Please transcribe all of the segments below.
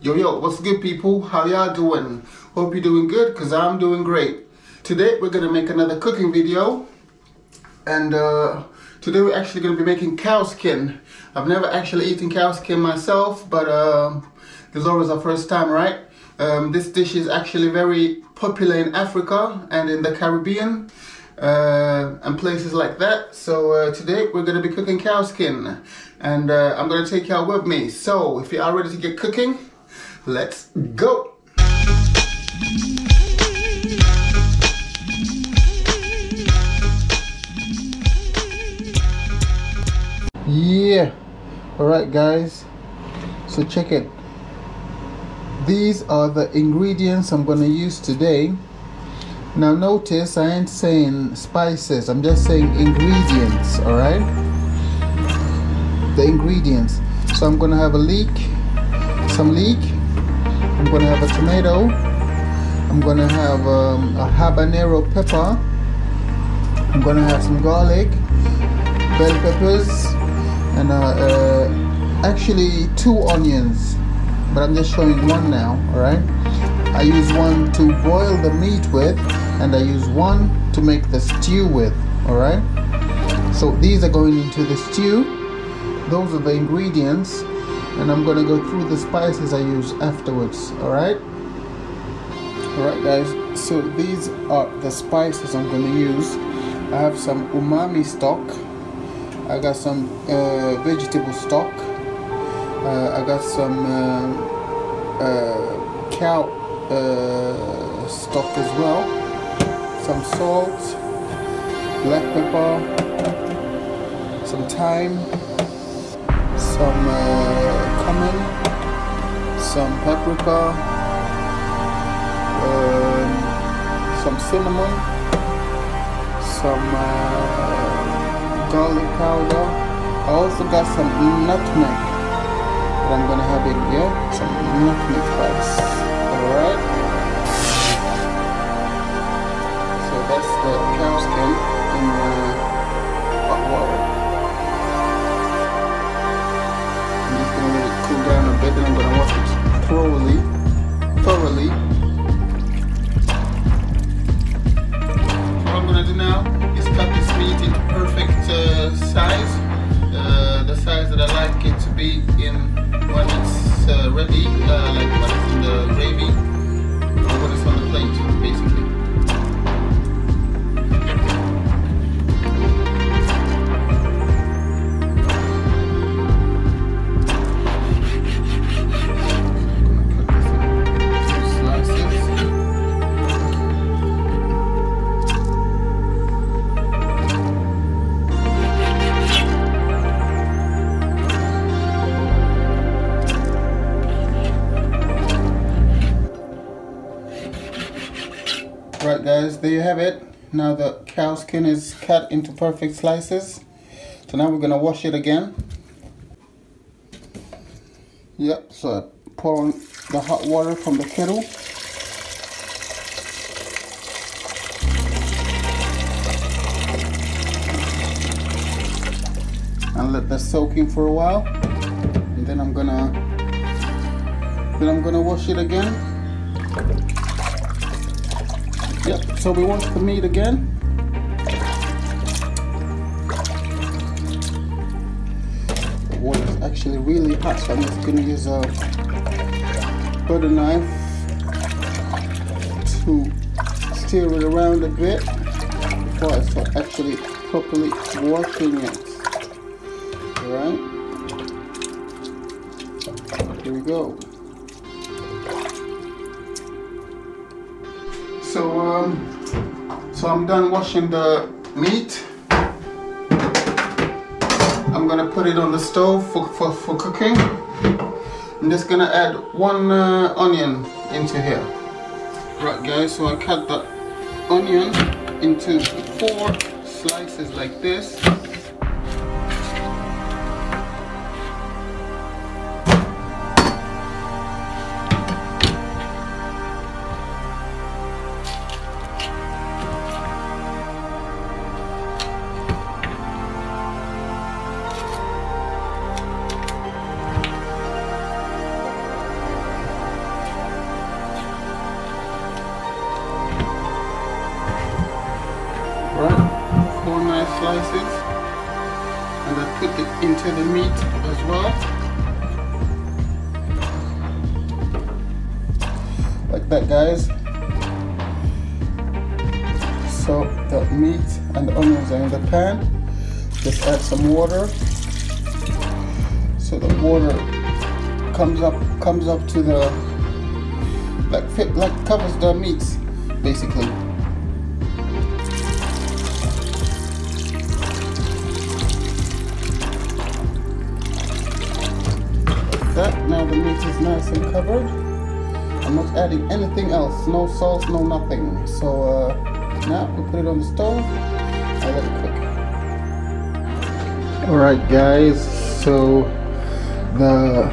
Yo, what's good, people? How y'all doing? Hope you're doing good, because I'm doing great. Today we're going to make another cooking video, and today we're actually going to be making cow skin. I've never actually eaten cow skin myself, but there's always a first time, right? This dish is actually very popular in Africa and in the Caribbean and places like that. So today we're going to be cooking cow skin, and I'm going to take y'all with me. So if you are ready to get cooking, let's go. Yeah, alright guys, so check it. These are the ingredients I'm going to use today. Now notice I ain't saying spices, I'm just saying ingredients, alright? The ingredients. So I'm going to have some leek, I'm going to have a tomato, I'm going to have a habanero pepper, I'm going to have some garlic, bell peppers, and actually 2 onions, but I'm just showing one now, alright? I use one to boil the meat with, and I use one to make the stew with, alright? So these are going into the stew. Those are the ingredients, and I'm gonna go through the spices I use afterwards, alright? Alright guys, so these are the spices I'm gonna use. I have some umami stock, I got some vegetable stock, I got some cow stock as well, some salt, black pepper, some thyme, some Cummin, some paprika, some cinnamon, some garlic powder. I also got some nutmeg that I'm gonna have in here, some nutmeg spice. Alright, so that's the cow skin in hot water. I'm just gonna let it cool down a bit, and I'm gonna wash it thoroughly. What I'm gonna do now is cut this meat into perfect size, the size that I like it to be in when it's ready, like when it's in the gravy or when it's on the plate, basically. Right guys, there you have it. Now the cow skin is cut into perfect slices. So now we're gonna wash it again. Yep, so I pour on the hot water from the kettle. And let that soak in for a while. And then I'm gonna wash it again. Yep, so we wash the meat again. The water is actually really hot, so I'm just going to use a butter knife to stir it around a bit before I start actually properly washing it. Alright, here we go. So I'm done washing the meat. I'm gonna put it on the stove for cooking. I'm just gonna add 1 onion into here. Right guys, so I cut the onion into 4 slices like this. nice slices, and I put it into the meat as well, like that, guys. So the meat and the onions are in the pan. Just add some water, so the water comes up to the like covers the meats basically. Like that. Now the meat is nice and covered. I'm not adding anything else, no salt, no nothing. So now we put it on the stove and let it cook. Alright guys, so the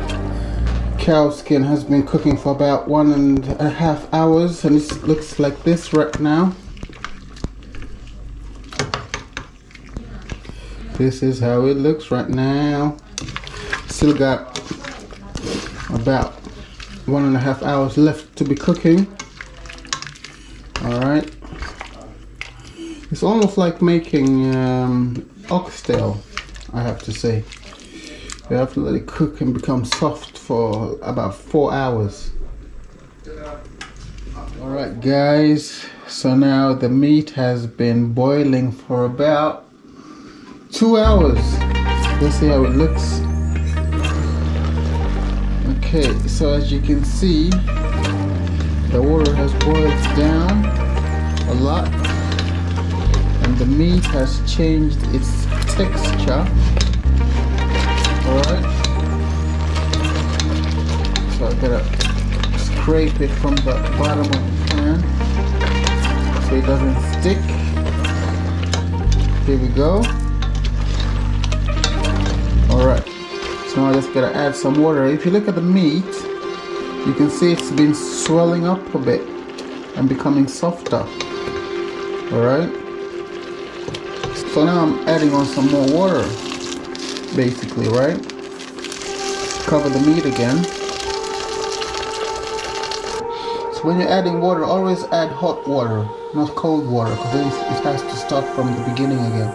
cow skin has been cooking for about 1.5 hours, and it looks like this right now. This is how it looks right now. Still got about 1.5 hours left to be cooking. Alright. It's almost like making oxtail, I have to say. You have to let it cook and become soft for about 4 hours. Alright guys, so now the meat has been boiling for about 2 hours. Let's see how it looks. Okay, so as you can see, the water has boiled down a lot, and the meat has changed its texture. Alright, so I gotta scrape it from the bottom of the pan so it doesn't stick. Here we go. Alright, so now I just gotta add some water. If you look at the meat, you can see it's been swelling up a bit and becoming softer. Alright, so now I'm adding on some more water, basically, right? Cover the meat again. So when you're adding water, always add hot water, not cold water, because then it has to start from the beginning again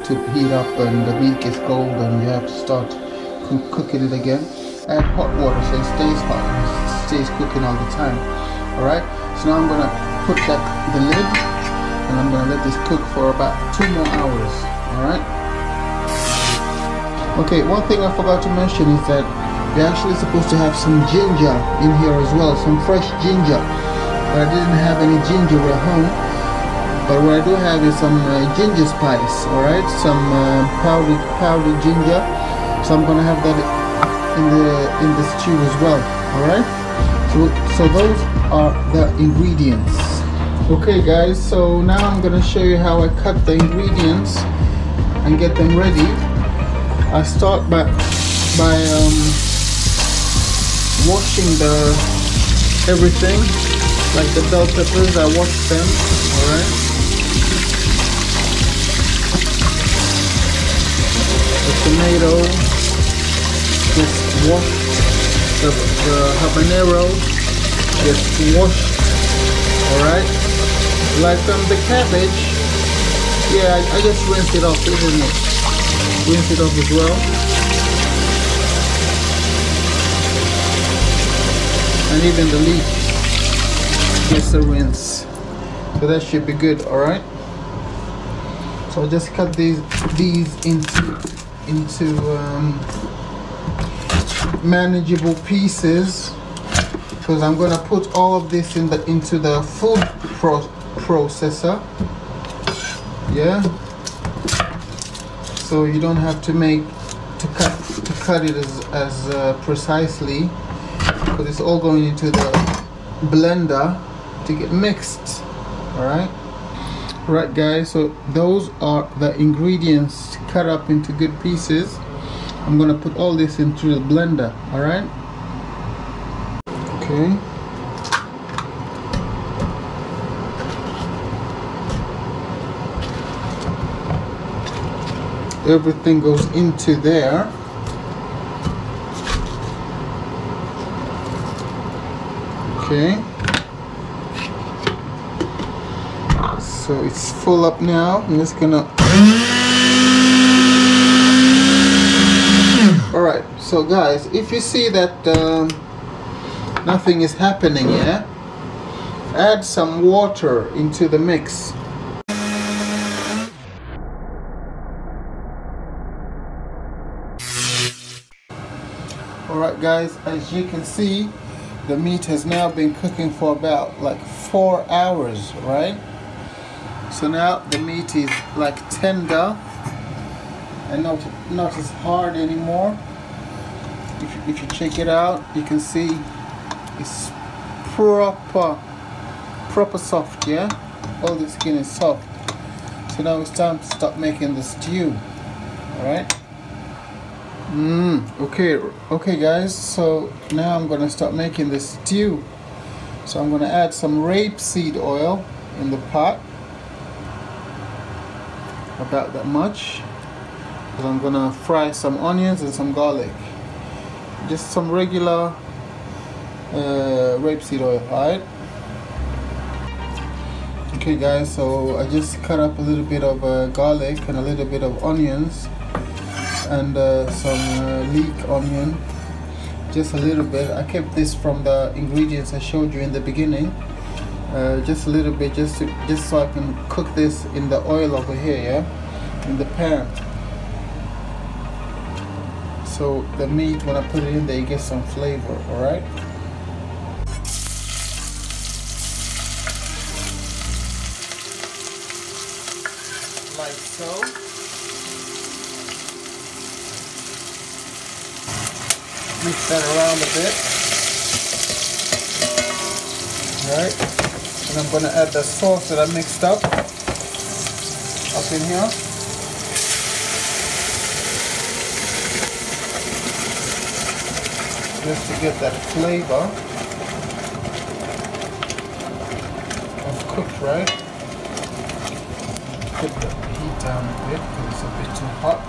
to heat up, and the meat gets cold and you have to start cooking it again. Add hot water so it stays hot and it stays cooking all the time. Alright, so now I'm gonna put the lid, and I'm gonna let this cook for about 2 more hours. Alright. Okay, one thing I forgot to mention is that we're actually supposed to have some ginger in here as well, some fresh ginger. But I didn't have any ginger at home. But what I do have is some ginger spice, alright? Some powdered ginger. So I'm gonna have that in the stew as well, alright? So those are the ingredients. Okay guys, so now I'm gonna show you how I cut the ingredients and get them ready. I start by washing everything, like the bell peppers. I wash them, alright. The tomato, just wash. The habanero, just washed, alright. Like the cabbage, yeah, I just rinse it off, isn't it? Rinse it off as well. And even the leaf gets a rinse, so that should be good. Alright, so I'll just cut these into manageable pieces, because I'm gonna put all of this into the food processor. Yeah, so you don't have to cut it as precisely, because it's all going into the blender to get mixed. Alright, guys, so those are the ingredients cut up into good pieces. I'm gonna put all this into the blender. Alright, okay. Everything goes into there. Okay, so it's full up now. I'm just gonna Alright, so guys, if you see that nothing is happening here, add some water into the mix. Alright guys, as you can see, the meat has now been cooking for about like 4 hours, right? So now the meat is like tender and not as hard anymore. If you check it out, you can see it's proper soft, yeah? All the skin is soft. So now it's time to start making the stew, alright? Okay guys, so now I'm gonna start making the stew. So I'm gonna add some rapeseed oil in the pot, about that much. And I'm gonna fry some onions and some garlic, just some regular rapeseed oil, alright? Okay guys, so I just cut up a little bit of garlic and a little bit of onions and some leek onion, just a little bit. I kept this from the ingredients I showed you in the beginning, just a little bit, just so I can cook this in the oil over here, yeah, in the pan. So the meat, when I put it in there, you get some flavor, all right? Like so. Mix that around a bit. Alright. And I'm going to add the sauce that I mixed up in here. Just to get that flavor of cooked, right? Put the heat down a bit because it's a bit too hot.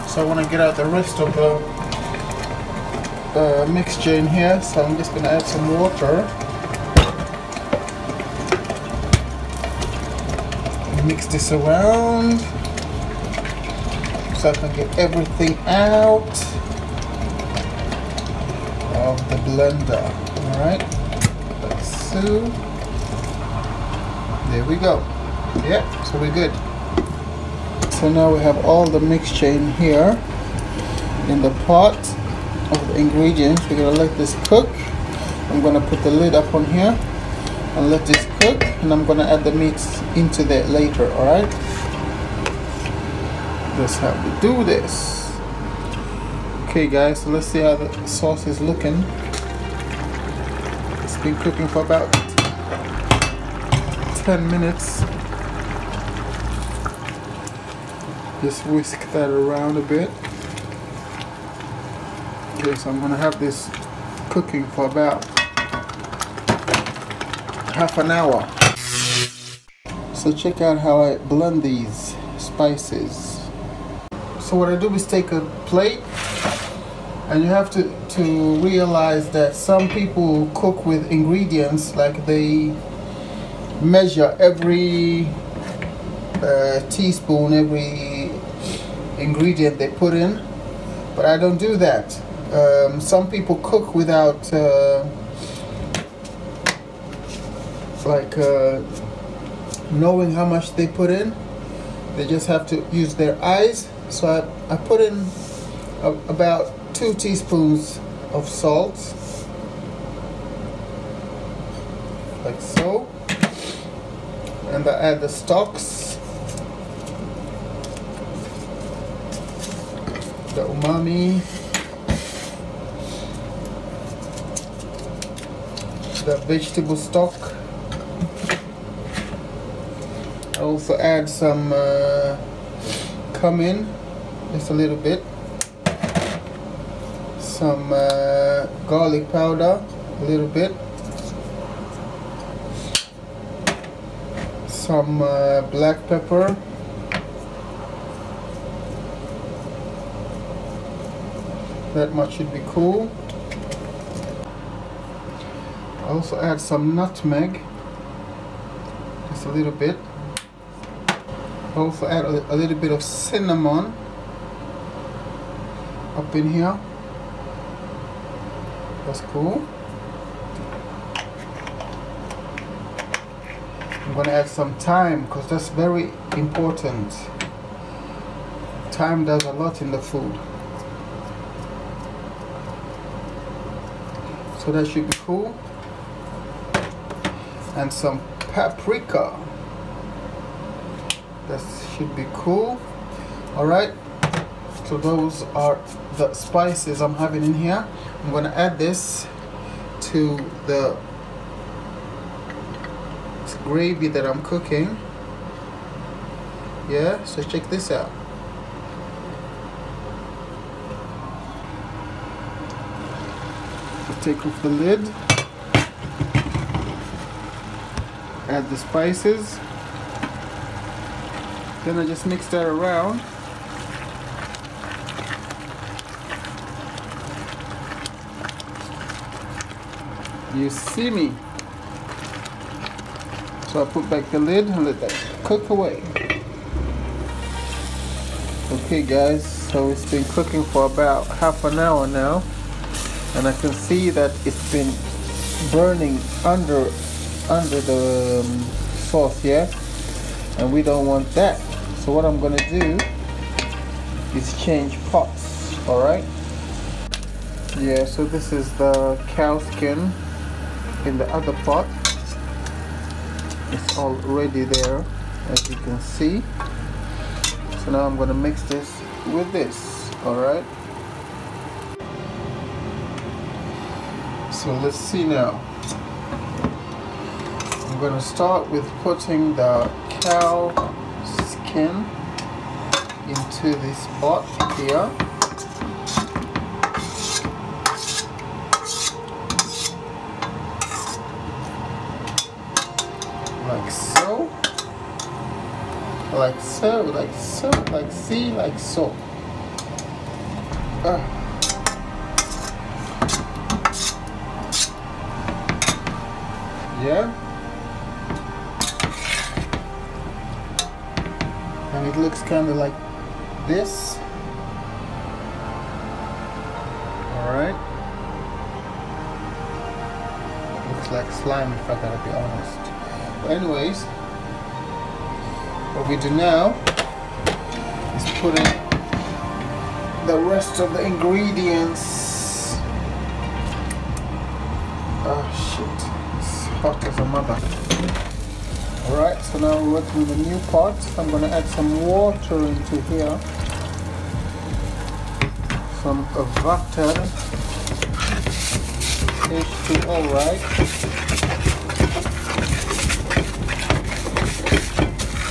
So I want to get out the rest of the mixture in here, so I'm just going to add some water. Mix this around so I can get everything out of the blender. Alright, like so. There we go. Yeah, so we're good. So now we have all the mixture in here in the pot of the ingredients. We're gonna let this cook. I'm gonna put the lid up on here and let this cook, and I'm gonna add the meats into that later. All right, that's how we do this. Okay guys, so let's see how the sauce is looking. It's been cooking for about 10 minutes. Just whisk that around a bit. Okay, so I'm gonna have this cooking for about half an hour. So check out how I blend these spices. So what I do is take a plate, and you have to realize that some people cook with ingredients, like they measure every teaspoon, every ingredient they put in, but I don't do that. Some people cook without knowing how much they put in. They just have to use their eyes. So I put in about 2 teaspoons of salt, like so, and I add the stocks, the umami, the vegetable stock. I also add some Cummin, just a little bit, some garlic powder, a little bit, some black pepper, That much should be cool. I also add some nutmeg, just a little bit. Also add a little bit of cinnamon up in here. That's cool. I'm gonna add some thyme because that's very important. Thyme does a lot in the food. So that should be cool. And some paprika. That should be cool. Alright. So those are the spices I'm having in here. I'm gonna add this to the gravy that I'm cooking. Yeah, so check this out. So take off the lid, add the spices, then I just mix that around. You see me? So I put back the lid and let that cook away. Okay guys, so it's been cooking for about half an hour now, and I can see that it's been burning under the sauce, yeah, and we don't want that. So what I'm gonna do is change pots. All right, yeah, so this is the cow skin in the other pot. It's already there, as you can see. So now I'm going to mix this with this. Alright, so let's see now. I'm going to start with putting the cow skin into this pot here. Like so, like so, like so, like see, like so. Yeah, and it looks kind of like this. All right, looks like slime if I gotta be honest. But anyways, what we do now is put in the rest of the ingredients. Oh shit, it's hot as a mother. Alright, so now we're working with a new pot. I'm going to add some water into here. Some water. H2O, right?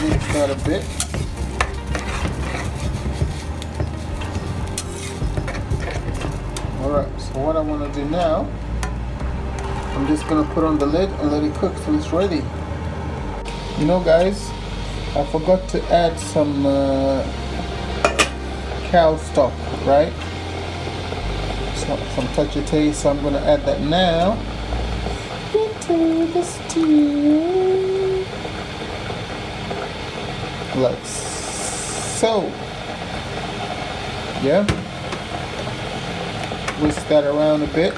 Mix that a bit. Alright, so what I want to do now, I'm just going to put on the lid and let it cook till it's ready. You know guys, I forgot to add some cow stock, right? Some touch of taste, so I'm going to add that now into the stew. Like so. Yeah, whisk that around a bit.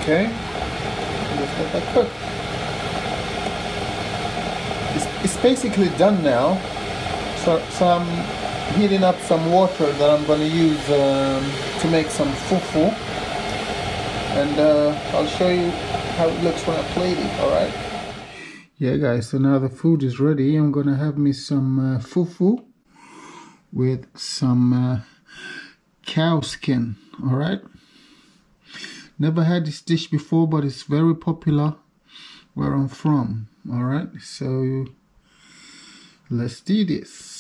Okay, just let that cook. It's basically done now. So I'm heating up some water that I'm going to use to make some fufu, and I'll show you how it looks when I plate it. All right. Yeah, guys. So now the food is ready. I'm going to have me some fufu with some cow skin. All right. Never had this dish before, but it's very popular where I'm from. All right. So let's do this.